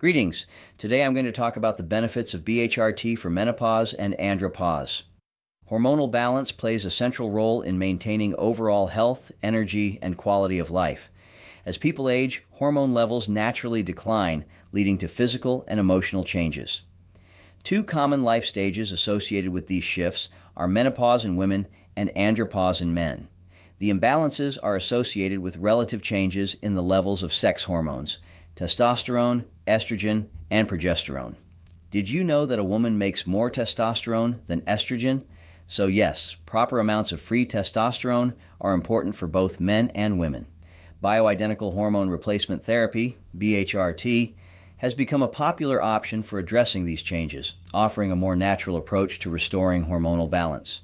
Greetings. Today I'm going to talk about the benefits of BHRT for menopause and andropause. Hormonal balance plays a central role in maintaining overall health, energy, and quality of life. As people age, hormone levels naturally decline, leading to physical and emotional changes. Two common life stages associated with these shifts are menopause in women and andropause in men. The imbalances are associated with relative changes in the levels of sex hormones, testosterone, estrogen, and progesterone. Did you know that a woman makes more testosterone than estrogen? So yes, proper amounts of free testosterone are important for both men and women. Bioidentical hormone replacement therapy, BHRT, has become a popular option for addressing these changes, offering a more natural approach to restoring hormonal balance.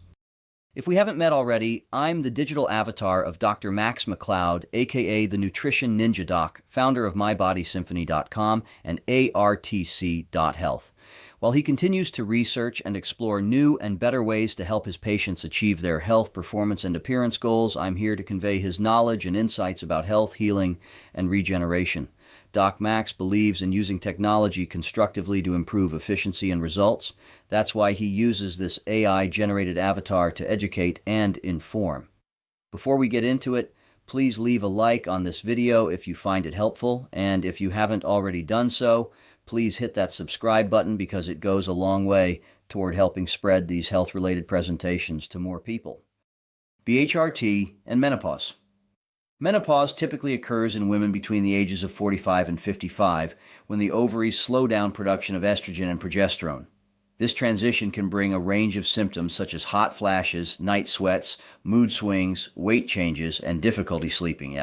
If we haven't met already, I'm the digital avatar of Dr. Max McLeod, aka the Nutrition Ninja Doc, founder of MyBodySymphony.com and ARTC.health. While he continues to research and explore new and better ways to help his patients achieve their health, performance, and appearance goals, I'm here to convey his knowledge and insights about health, healing, and regeneration. Doc Max believes in using technology constructively to improve efficiency and results. That's why he uses this AI-generated avatar to educate and inform. Before we get into it, please leave a like on this video if you find it helpful, and if you haven't already done so, please hit that subscribe button because it goes a long way toward helping spread these health-related presentations to more people. BHRT and menopause. Menopause typically occurs in women between the ages of 45 and 55 when the ovaries slow down production of estrogen and progesterone. This transition can bring a range of symptoms such as hot flashes, night sweats, mood swings, weight changes, and difficulty sleeping.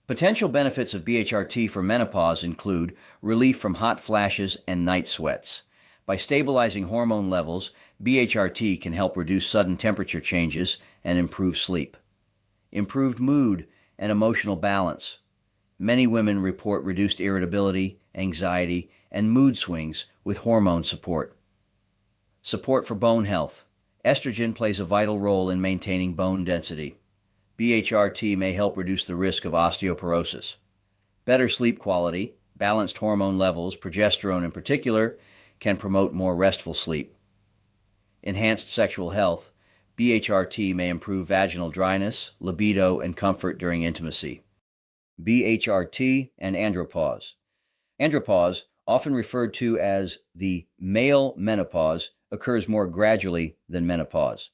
Potential benefits of BHRT for menopause include relief from hot flashes and night sweats. By stabilizing hormone levels, BHRT can help reduce sudden temperature changes and improve sleep. Improved mood and emotional balance. Many women report reduced irritability, anxiety, and mood swings with hormone support. Support for bone health. Estrogen plays a vital role in maintaining bone density. BHRT may help reduce the risk of osteoporosis. Better sleep quality, balanced hormone levels, progesterone in particular, can promote more restful sleep. Enhanced sexual health. BHRT may improve vaginal dryness, libido, and comfort during intimacy. BHRT and andropause. Andropause, often referred to as the male menopause, occurs more gradually than menopause.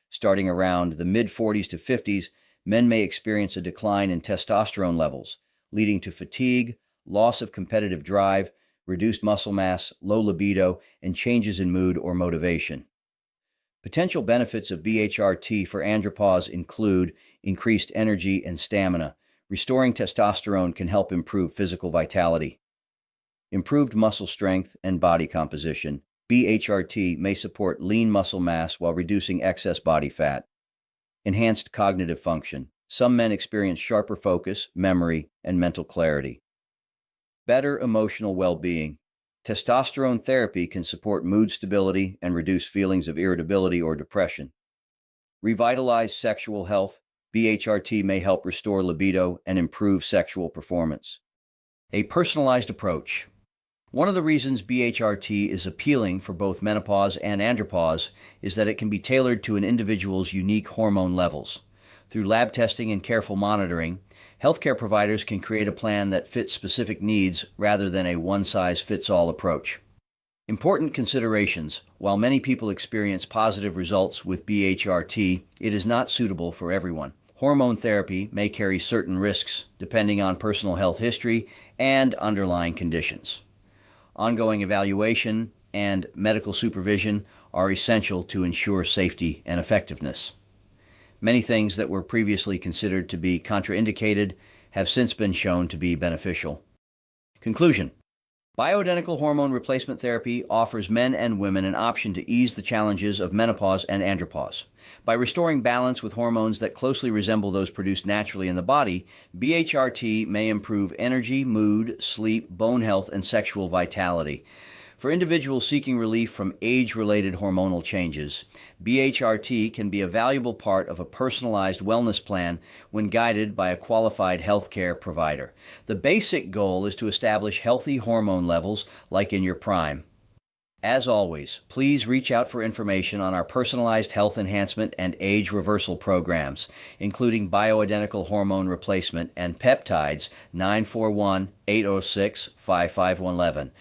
Starting around the mid-40s to 50s, men may experience a decline in testosterone levels, leading to fatigue, loss of competitive drive, reduced muscle mass, low libido, and changes in mood or motivation. Potential benefits of BHRT for andropause include increased energy and stamina. Restoring testosterone can help improve physical vitality. Improved muscle strength and body composition. BHRT may support lean muscle mass while reducing excess body fat. Enhanced cognitive function. Some men experience sharper focus, memory, and mental clarity. Better emotional well-being. Testosterone therapy can support mood stability and reduce feelings of irritability or depression. Revitalize sexual health. BHRT may help restore libido and improve sexual performance. A personalized approach. One of the reasons BHRT is appealing for both menopause and andropause is that it can be tailored to an individual's unique hormone levels. Through lab testing and careful monitoring, healthcare providers can create a plan that fits specific needs rather than a one-size-fits-all approach. Important considerations. While many people experience positive results with BHRT, it is not suitable for everyone. Hormone therapy may carry certain risks depending on personal health history and underlying conditions. Ongoing evaluation and medical supervision are essential to ensure safety and effectiveness. Many things that were previously considered to be contraindicated have since been shown to be beneficial. Conclusion. Bioidentical hormone replacement therapy offers men and women an option to ease the challenges of menopause and andropause. By restoring balance with hormones that closely resemble those produced naturally in the body, BHRT may improve energy, mood, sleep, bone health, and sexual vitality. For individuals seeking relief from age-related hormonal changes, BHRT can be a valuable part of a personalized wellness plan when guided by a qualified healthcare provider. The basic goal is to establish healthy hormone levels like in your prime. As always, please reach out for information on our personalized health enhancement and age reversal programs, including bioidentical hormone replacement and peptides 941 806 5511.